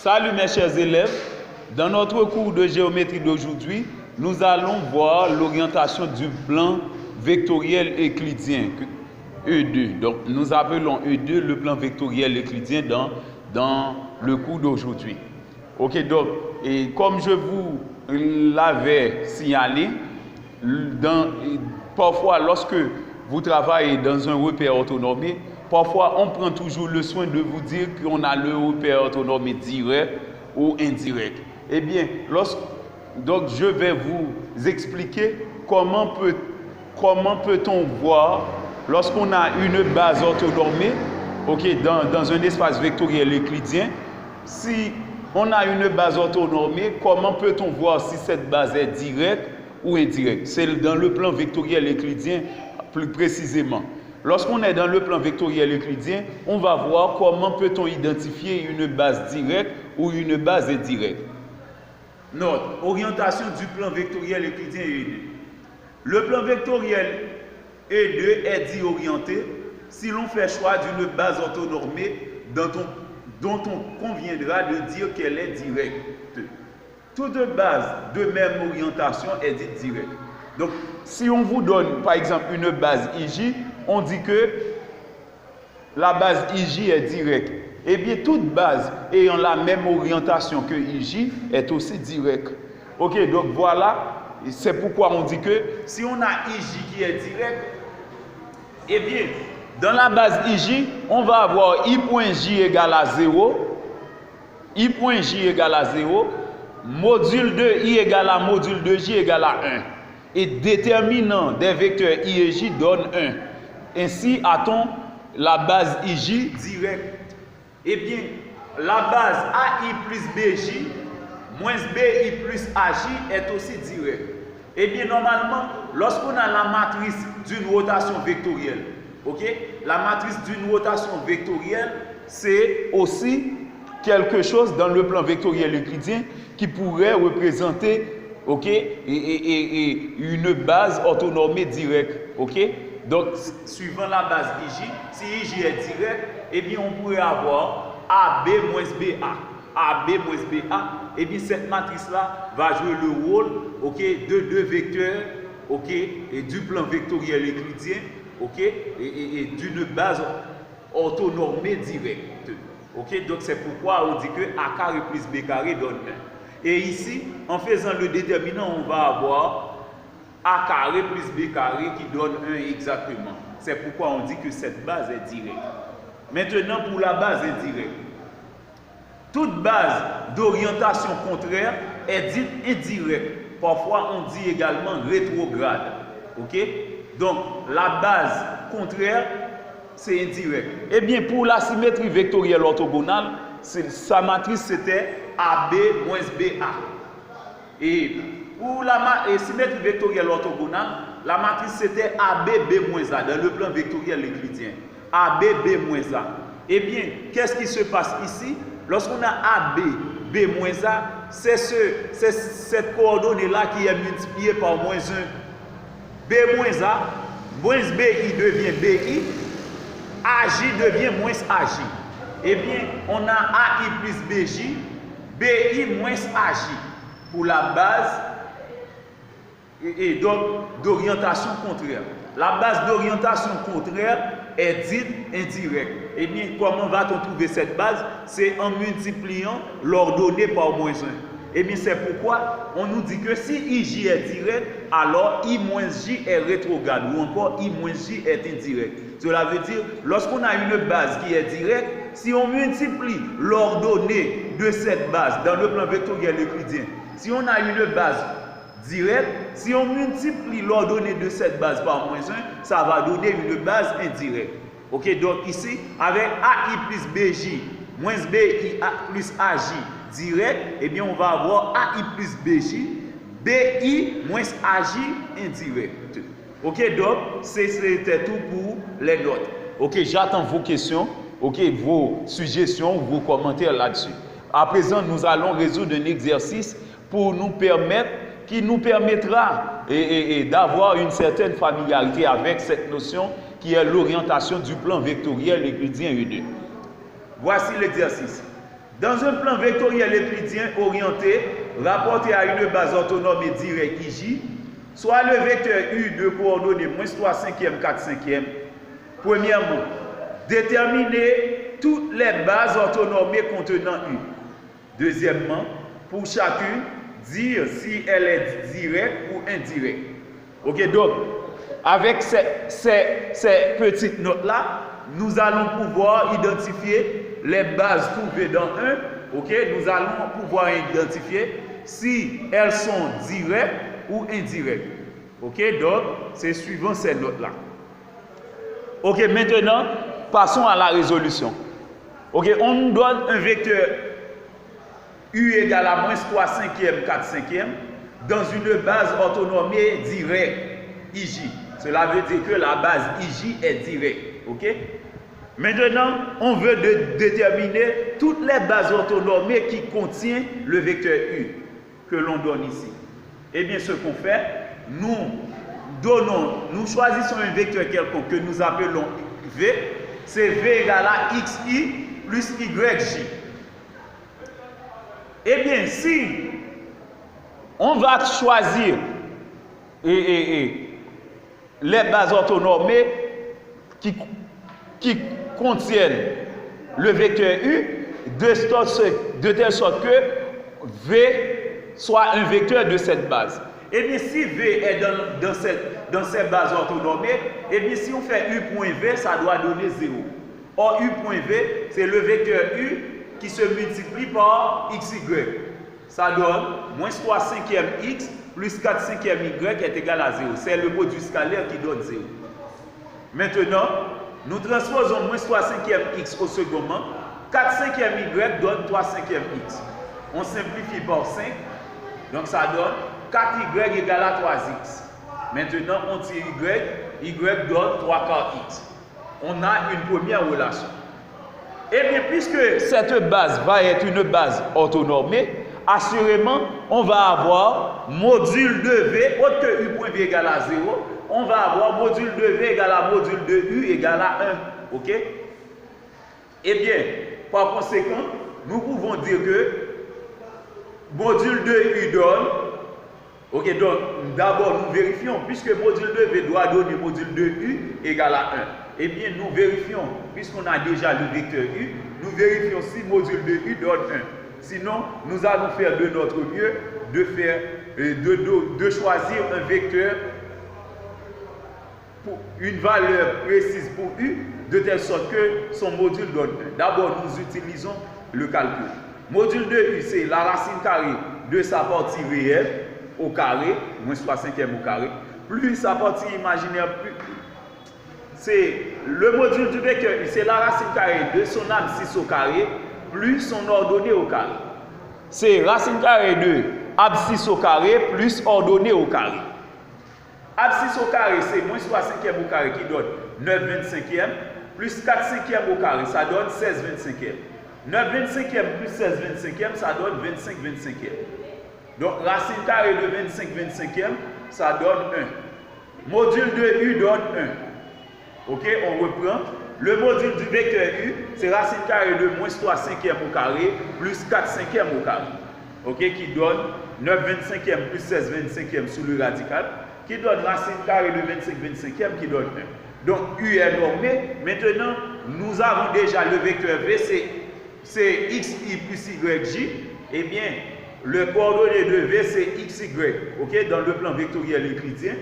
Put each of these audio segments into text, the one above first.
Salut mes chers élèves, dans notre cours de géométrie d'aujourd'hui, nous allons voir l'orientation du plan vectoriel euclidien, E2. Donc nous appelons E2 le plan vectoriel euclidien dans le cours d'aujourd'hui. Ok, donc, et comme je vous l'avais signalé, parfois lorsque vous travaillez dans un repère orthonormé, parfois on prend toujours le soin de vous dire qu'on a le repère orthonormé direct ou indirect. Eh bien, donc je vais vous expliquer comment peut-on voir lorsqu'on a une base orthonormée, okay, dans un espace vectoriel euclidien. Si on a une base orthonormée, comment peut-on voir si cette base est directe ou indirecte? C'est dans le plan vectoriel euclidien plus précisément. Lorsqu'on est dans le plan vectoriel euclidien, on va voir comment peut-on identifier une base directe ou une base indirecte. Note, orientation du plan vectoriel euclidien E2. Le plan vectoriel E2 est dit orienté si l'on fait choix d'une base orthonormée dont on conviendra de dire qu'elle est directe. Toute base de même orientation est dite directe. Donc, si on vous donne, par exemple, une base IJ, on dit que la base IJ est directe. Eh bien, toute base ayant la même orientation que IJ est aussi directe. Ok, donc voilà, c'est pourquoi on dit que si on a IJ qui est direct, eh bien, dans la base IJ, on va avoir I.J égale à 0, I.J égale à 0, module de I égale à module de J égale à 1. Et déterminant des vecteurs I et J donne 1. Ainsi a-t-on la base IJ directe. Eh bien, la base AI plus BJ moins BI plus AJ est aussi directe. Eh bien, normalement, lorsqu'on a la matrice d'une rotation vectorielle, ok, la matrice d'une rotation vectorielle, c'est aussi quelque chose dans le plan vectoriel euclidien qui pourrait représenter, ok, et une base orthonormée directe, ok. Donc, suivant la base IJ, si IJ est direct, eh bien, on pourrait avoir AB moins BA. AB moins BA, et bien cette matrice-là va jouer le rôle, ok, de deux vecteurs, ok, et du plan vectoriel euclidien, ok, et d'une base orthonormée directe. Ok, donc c'est pourquoi on dit que A carré plus B carré donne 1. Et ici, en faisant le déterminant, on va avoir A carré plus B carré qui donne 1 exactement. C'est pourquoi on dit que cette base est directe. Maintenant, pour la base indirecte. Toute base d'orientation contraire est dite indirecte. Parfois, on dit également rétrograde. Ok? Donc, la base contraire, c'est indirect. Eh bien, pour la symétrie vectorielle orthogonale, sa matrice c'était AB moins BA. Et pour la symétrie vectorielle orthogonale, la matrice c'était AB B moins A dans le plan vectoriel euclidien. AB B moins A. Eh bien, qu'est-ce qui se passe ici? Lorsqu'on a AB B moins A, c'est cette coordonnée-là qui est multipliée par moins 1. B moins A, moins BI devient BI, AJ devient moins AJ. Eh bien, on a AI plus BJ, BI moins AJ pour la base et donc d'orientation contraire. La base d'orientation contraire est dite indirecte. Eh bien, comment va-t-on trouver cette base? C'est en multipliant l'ordonnée par moins 1. Eh bien, c'est pourquoi on nous dit que si IJ est direct, alors I moins J est rétrograde ou encore I moins J est indirect. Cela veut dire, lorsqu'on a une base qui est directe, si on multiplie l'ordonnée de cette base dans le plan vectoriel euclidien, si on a une base directe, si on multiplie l'ordonnée de cette base par moins 1, ça va donner une base indirecte. Ok, donc ici, avec AI plus BJ moins BI plus AJ direct, eh bien on va avoir AI plus BJ, BI moins AJ indirect. Ok, donc c'était tout pour les notes. Ok, j'attends vos questions, ok, vos suggestions, vos commentaires là-dessus. À présent, nous allons résoudre un exercice qui nous permettra d'avoir une certaine familiarité avec cette notion qui est l'orientation du plan vectoriel euclidien E2. Voici l'exercice. Dans un plan vectoriel euclidien orienté, rapporté à une base autonome et directe IJ, soit le vecteur U de coordonnées -3 cinquième, 4 cinquième. Premièrement, déterminer toutes les bases autonomées contenant U. Deuxièmement, pour chacune, dire si elle est directe ou indirecte. Ok, donc, avec ces petites notes-là, nous allons pouvoir identifier les bases trouvées dans 1. Ok, nous allons pouvoir identifier si elles sont directes ou indirectes. Ok, donc, c'est suivant ces notes-là. Ok, maintenant, passons à la résolution. Ok, on nous donne un vecteur U égale à -3 cinquième, 4 cinquième dans une base autonomée directe IJ. Cela veut dire que la base IJ est directe. Ok? Maintenant, on veut déterminer toutes les bases autonomées qui contiennent le vecteur U que l'on donne ici. Eh bien, ce qu'on fait, nous choisissons un vecteur quelconque que nous appelons V. C'est V égale à XI plus YJ. Eh bien, si on va choisir les bases autonomées qui contiennent le vecteur U de telle sorte que V soit un vecteur de cette base. Eh bien, si V est dans cette base autonomée, eh bien, si on fait U.V, ça doit donner 0. Or, U.V, c'est le vecteur U qui se multiplie par XY. Ça donne -3 cinquième X plus 4 cinquième Y est égal à 0. C'est le produit scalaire qui donne 0. Maintenant, nous transposons -3 cinquième X au secondement. 4 cinquième Y donne 3 cinquième X. On simplifie par 5. Donc ça donne 4Y égale à 3X. Maintenant, on tire Y. Y donne 3 quarts X. On a une première relation. Et bien, puisque cette base va être une base autonomée, assurément, on va avoir module de V, autre que U.V égale à 0, on va avoir module de V égale à module de U égale à 1. Ok? Eh bien, par conséquent, nous pouvons dire que module de U donne, ok, donc d'abord nous vérifions, puisque module de V doit donner module de U égale à 1. Eh bien, nous vérifions, puisqu'on a déjà le vecteur U, nous vérifions si module de U donne 1. Sinon, nous allons faire de notre mieux de choisir un vecteur pour une valeur précise pour U, de telle sorte que son module donne 1. D'abord, nous utilisons le calcul. Module de U, c'est la racine carrée de sa partie réelle au carré, -3 cinquième au carré, plus sa partie imaginaire, c'est le module du vecteur U, c'est la racine carrée de son abscisse au carré, plus son ordonnée au carré. C'est racine carrée de abscisse au carré, plus ordonnée au carré. Abscisse au carré, c'est -3 cinquième au carré qui donne 9 25e, plus 4 cinquième au carré, ça donne 16 25e. 9 25e plus 16 25e, ça donne 25 25e. Donc, racine carrée de 25 25e, ça donne 1. Module de U donne 1. Ok, on reprend. Le module du vecteur U, c'est racine carrée de -3 cinquième au carré, plus 4 cinquième au carré. Ok, qui donne 9 25e plus 16 25e sous le radical, qui donne racine carrée de 25 25e, qui donne 1. Donc, U est normé. Maintenant, nous avons déjà le vecteur V, c'est XI plus YJ. Eh bien, le coordonnée de V, c'est XY, ok, dans le plan vectoriel euclidien.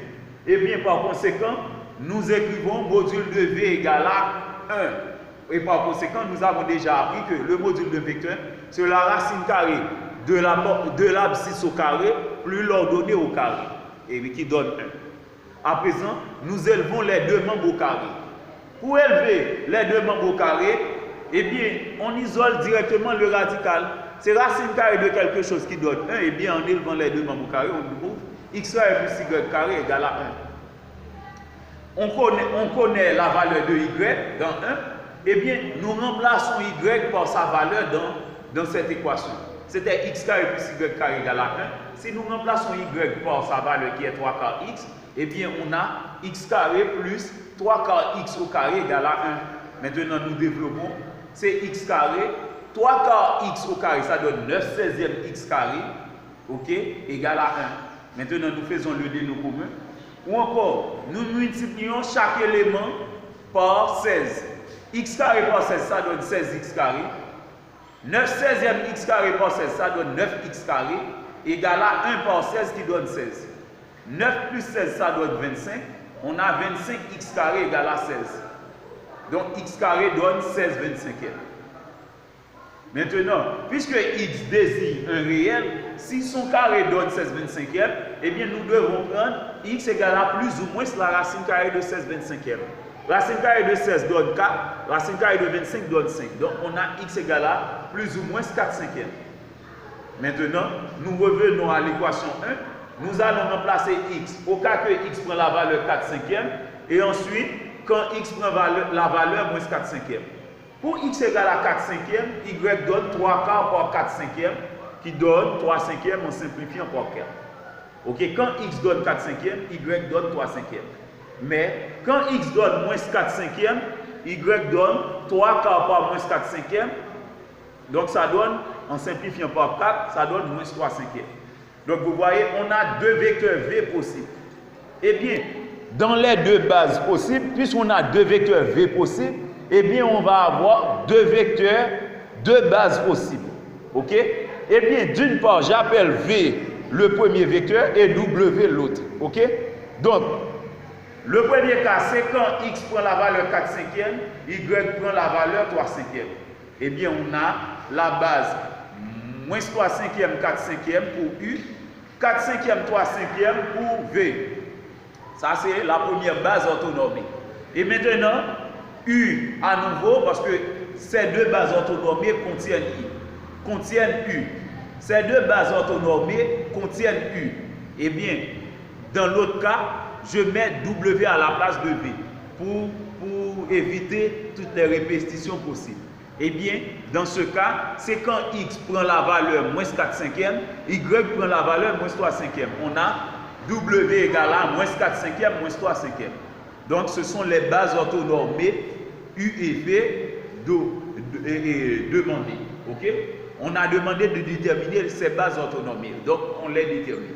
Eh bien, par conséquent, nous écrivons module de V égale à 1. Et par conséquent, nous avons déjà appris que le module de vecteur, c'est la racine carrée de l'abscisse au carré, plus l'ordonnée au carré, et qui donne 1. À présent, nous élevons les deux membres au carré. Pour élever les deux membres au carré, eh bien, on isole directement le radical. C'est racine carrée de quelque chose qui donne 1. Eh bien, en élevant les deux membres au carré, on trouve x carré plus y carré égale à 1. On connaît la valeur de y dans 1. Eh bien, nous remplaçons y par sa valeur dans cette équation. C'était x carré plus y carré égale à 1. Si nous remplaçons y par sa valeur qui est 3 quarts x, eh bien, on a x carré plus 3 quarts x au carré égale à 1. Maintenant, nous développons. C'est x carré 3 quarts x au carré, ça donne 9 16e x carré, ok, égal à 1. Maintenant, nous faisons le dénom commun. Ou encore, nous multiplions chaque élément par 16. X carré par 16, ça donne 16x carré. 9 16e x carré par 16, ça donne 9x carré, égal à 1 par 16 qui donne 16. 9 plus 16, ça donne 25. On a 25x carré égal à 16. Donc x carré donne 16 25e. Maintenant, puisque x désigne un réel, si son carré donne 16 25e, eh bien nous devons prendre x égale à plus ou moins la racine carrée de 16 25e. Racine carrée de 16 donne 4, racine carrée de 25 donne 5. Donc on a x égale à plus ou moins 4 cinquièmes. Maintenant, nous revenons à l'équation 1. Nous allons remplacer x au cas que x prend la valeur 4 cinquièmes. Et ensuite, quand x prend la valeur moins 4 cinquièmes. Pour x égale à 4 cinquièmes, y donne 3 quarts par 4 cinquièmes, qui donne 3 cinquièmes en simplifiant par 4. Ok, quand x donne 4 cinquièmes, y donne 3 cinquièmes. Mais quand x donne moins 4 cinquièmes, y donne 3 quarts par moins 4 cinquièmes. Donc ça donne, en simplifiant par 4, ça donne moins 3 cinquièmes. Donc vous voyez, on a deux vecteurs v possibles. Eh bien, dans les deux bases possibles, puisqu'on a deux vecteurs v possibles, eh bien on va avoir deux vecteurs, deux bases possibles. Ok? Eh bien, d'une part, j'appelle v le premier vecteur et w l'autre. Ok? Donc, le premier cas, c'est quand x prend la valeur 4 cinquièmes, y prend la valeur 3 cinquièmes. Eh bien, on a la base moins 3 cinquièmes, 4 cinquièmes pour u, 4 cinquièmes, 3 cinquièmes pour v. Ça, c'est la première base orthonormée. Et maintenant, u à nouveau, parce que ces deux bases orthonormées contiennent u. Ces deux bases orthonormées contiennent u. Eh bien, dans l'autre cas, je mets w à la place de v pour éviter toutes les répétitions possibles. Eh bien, dans ce cas, c'est quand x prend la valeur moins 4 cinquièmes, y prend la valeur moins 3 cinquièmes. On a w égale à moins 4 cinquièmes, moins 3 cinquièmes. Donc, ce sont les bases orthonormées u et v demandées. Ok? On a demandé de déterminer ces bases orthonormées. Donc, on les détermine.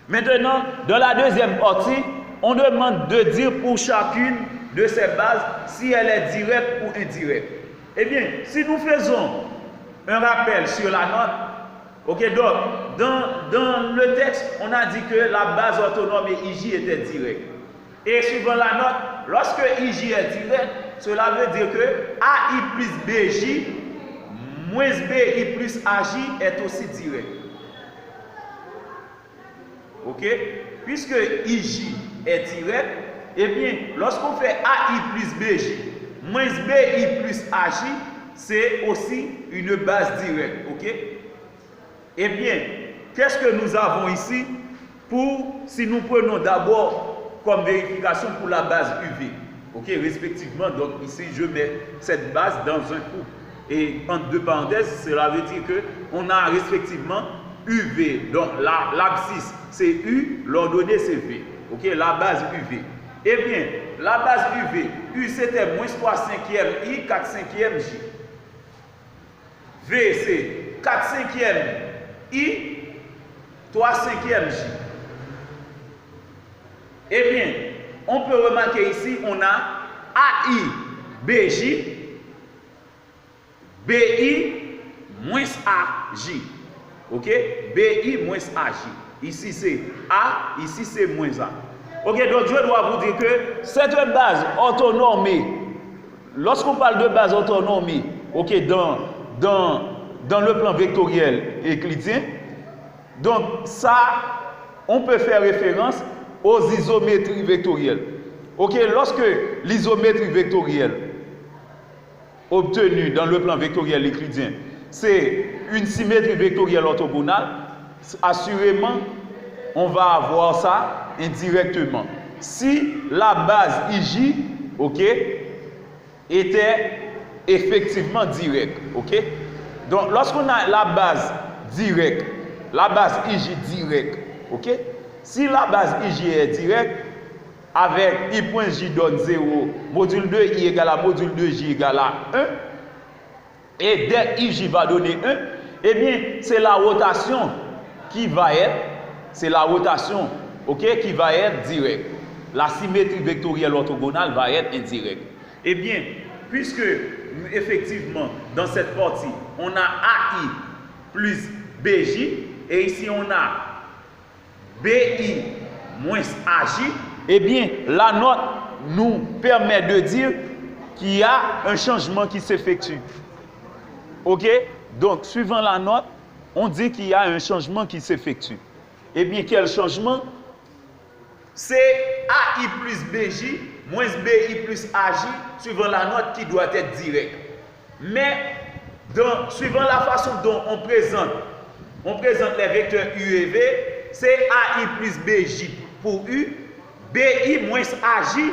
Maintenant, dans la deuxième partie, on demande de dire pour chacune de ces bases si elle est directe ou indirecte. Eh bien, si nous faisons un rappel sur la note, ok, donc dans le texte, on a dit que la base orthonormée IJ était directe. Et suivant la note, lorsque IJ est direct, cela veut dire que AI plus BJ moins BI plus AJ est aussi direct. Ok? Puisque IJ est direct, eh bien, lorsqu'on fait AI plus BJ moins BI plus AJ, c'est aussi une base directe. Ok? Eh bien, qu'est-ce que nous avons ici si nous prenons d'abord comme vérification pour la base UV. Ok, respectivement, donc ici je mets cette base dans un couple. Et entre deux parenthèses, cela veut dire qu'on a respectivement UV. Donc l'abscisse c'est U, l'ordonnée c'est V. Ok, la base UV. Eh bien, la base UV, U c'était moins 3 cinquièmes I, 4 cinquièmes J. V c'est 4 cinquièmes I, 3 cinquièmes J. Eh bien, on peut remarquer ici, on a AI, BJ, BI, moins AJ. Ok? BI moins AJ. Ici c'est A, ici c'est moins A. Ok, donc je dois vous dire que cette base orthonormée, lorsqu'on parle de base orthonormée, ok, dans le plan vectoriel euclidien, donc ça, on peut faire référence aux isométries vectorielles. Ok, lorsque l'isométrie vectorielle obtenue dans le plan vectoriel euclidien, c'est une symétrie vectorielle orthogonale, assurément, on va avoir ça indirectement. Si la base IJ, ok, était effectivement directe, ok. Donc, lorsqu'on a la base directe, la base IJ directe, ok. Si la base IJ est directe, avec I point J donne 0, module 2 I égale à module 2 J égale à 1, et dès IJ va donner 1, eh bien, c'est la rotation qui va être, c'est la rotation, ok, qui va être directe. La symétrie vectorielle orthogonale va être indirecte. Eh bien, puisque effectivement, dans cette partie, on a AI plus BJ, et ici on a BI moins AJ, eh bien, la note nous permet de dire qu'il y a un changement qui s'effectue. Ok? Donc, suivant la note, on dit qu'il y a un changement qui s'effectue. Eh bien, quel changement? C'est AI plus BJ moins BI plus AJ, suivant la note qui doit être directe. Mais, suivant la façon dont on présente les vecteurs U et V, c'est AI plus BJ pour U, BI moins AJ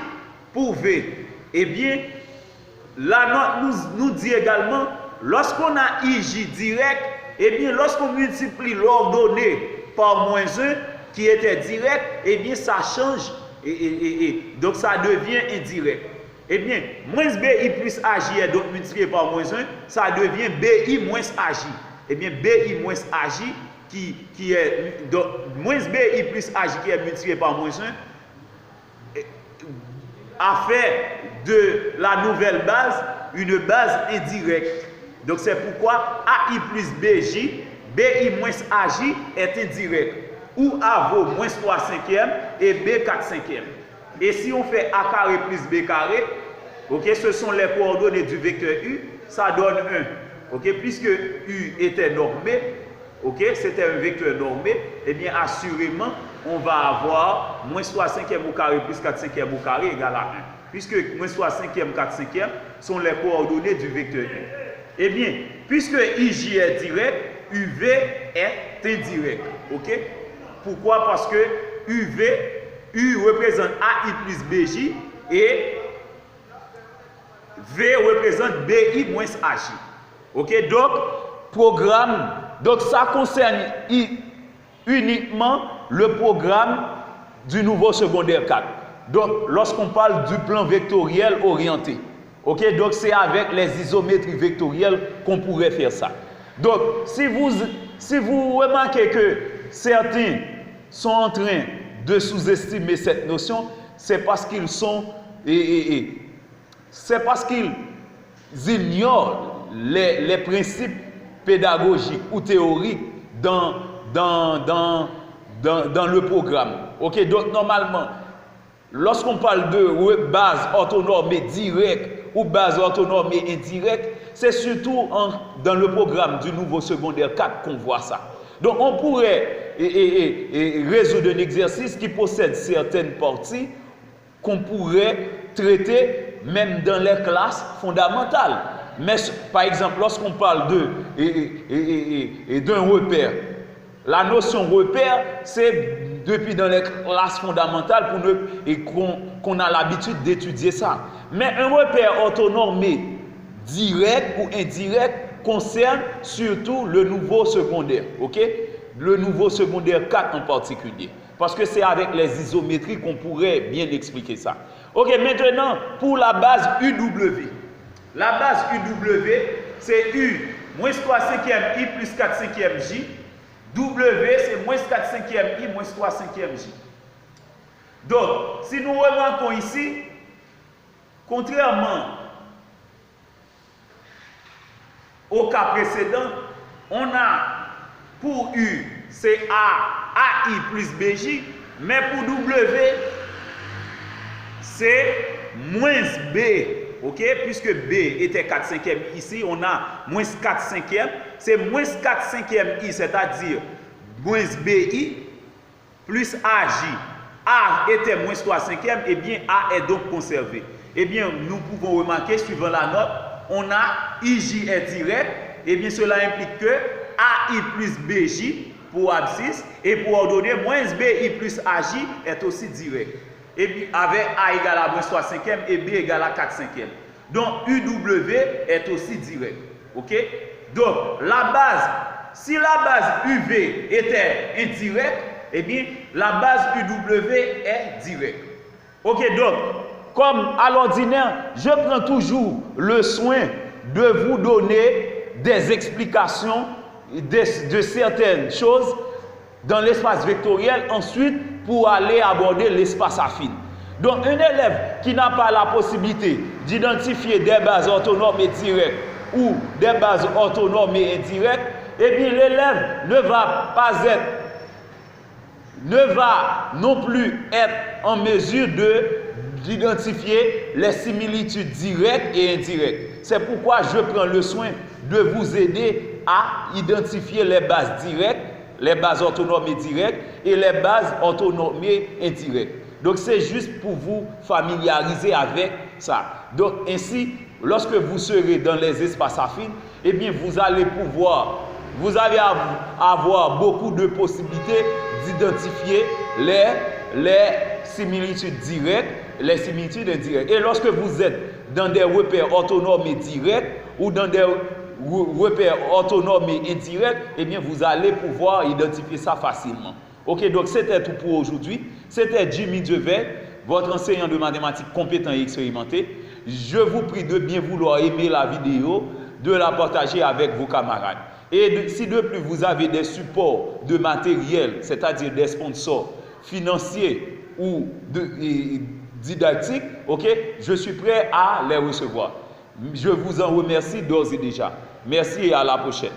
pour V. Eh bien, la note nous dit également, lorsqu'on a IJ direct, eh bien, lorsqu'on multiplie l'ordonnée par moins 1, qui était direct, eh bien, ça change, donc ça devient indirect. Eh bien, moins BI plus AJ est donc multiplié par moins 1, ça devient BI moins AJ. Eh bien, BI moins AJ, qui est, donc, moins BI plus AJ qui est multiplié par moins 1, a fait de la nouvelle base une base indirecte. Donc c'est pourquoi AI plus BJ, BI moins AJ est indirect. Ou A vaut moins 3 cinquièmes et B 4 cinquièmes. Et si on fait A carré plus B carré, okay, ce sont les coordonnées du vecteur U, ça donne 1. Okay, puisque U était normé, okay, c'était un vecteur normé, eh bien assurément, on va avoir moins 3 cinquièmes au carré plus 4 cinquièmes au carré égale à 1. Puisque moins 3 cinquièmes, 4 cinquièmes sont les coordonnées du vecteur U. Eh bien, puisque IJ est direct, UV est indirect. Ok? Pourquoi? Parce que U représente AI plus BJ et V représente BI moins AJ. Ok? Donc, programme, donc ça concerne uniquement le programme du nouveau secondaire 4. Donc, lorsqu'on parle du plan vectoriel orienté, ok, donc c'est avec les isométries vectorielles qu'on pourrait faire ça. Donc, si vous remarquez que certains sont en train de sous-estimer cette notion, c'est parce qu'ils sont, c'est parce qu'ils ignorent les principes pédagogiques ou théoriques dans le programme. Ok, donc normalement, lorsqu'on parle de base orthonormée directe ou base orthonormée indirecte, c'est surtout dans le programme du nouveau secondaire 4 qu'on voit ça. Donc on pourrait résoudre un exercice qui possède certaines parties qu'on pourrait traiter même dans les classes fondamentales. Mais par exemple, lorsqu'on parle d'un repère, la notion repère, c'est depuis dans les classes fondamentales qu'on a l'habitude d'étudier ça. Mais un repère orthonormé direct ou indirect concerne surtout le nouveau secondaire, ok? Le nouveau secondaire 4 en particulier. Parce que c'est avec les isométries qu'on pourrait bien expliquer ça. Ok, maintenant, pour la base UW. La base UW, c'est U moins 3 cinquièmes I plus 4 cinquièmes J. W, c'est moins 4 cinquièmes I moins 3 cinquièmes J. Donc, si nous remarquons ici, contrairement au cas précédent, on a pour U, c'est AI plus BJ, mais pour W, c'est moins B. Ok, puisque B était 4 cinquièmes ici, on a moins 4 cinquièmes. C'est moins 4 cinquièmes I, c'est-à-dire moins BI plus AJ. A était moins 3 cinquièmes, et bien A est donc conservé. Eh bien, nous pouvons remarquer, suivant la note, on a IJ est direct, et bien cela implique que AI plus BJ pour abscisse, et pour ordonner moins BI plus AJ est aussi direct. Et puis avec A égale à moins 3 cinquièmes et B égale à 4 cinquièmes. Donc UW est aussi direct. Ok? Donc la base, si la base UV était indirecte, eh bien la base UW est directe. Ok, donc comme à l'ordinaire, je prends toujours le soin de vous donner des explications de certaines choses dans l'espace vectoriel, ensuite pour aller aborder l'espace affine. Donc un élève qui n'a pas la possibilité d'identifier des bases autonomes et directes ou des bases autonomes et indirectes, eh bien l'élève ne va non plus être en mesure d'identifier les similitudes directes et indirectes. C'est pourquoi je prends le soin de vous aider à identifier les bases directes, les bases autonomes et directes et les bases autonomes et indirectes. Donc c'est juste pour vous familiariser avec ça. Donc ainsi, lorsque vous serez dans les espaces affines, eh bien vous allez avoir beaucoup de possibilités d'identifier les similitudes directes, les similitudes indirectes. Et lorsque vous êtes dans des repères autonomes et directs ou dans des repères autonomes et indirects, eh bien vous allez pouvoir identifier ça facilement. Ok, donc c'était tout pour aujourd'hui. C'était Jimmy Devey, votre enseignant de mathématiques compétent et expérimenté. Je vous prie de bien vouloir aimer la vidéo, de la partager avec vos camarades. Et si de plus vous avez des supports de matériel, c'est-à-dire des sponsors financiers ou didactiques, ok, je suis prêt à les recevoir. Je vous en remercie d'ores et déjà. Merci et à la prochaine.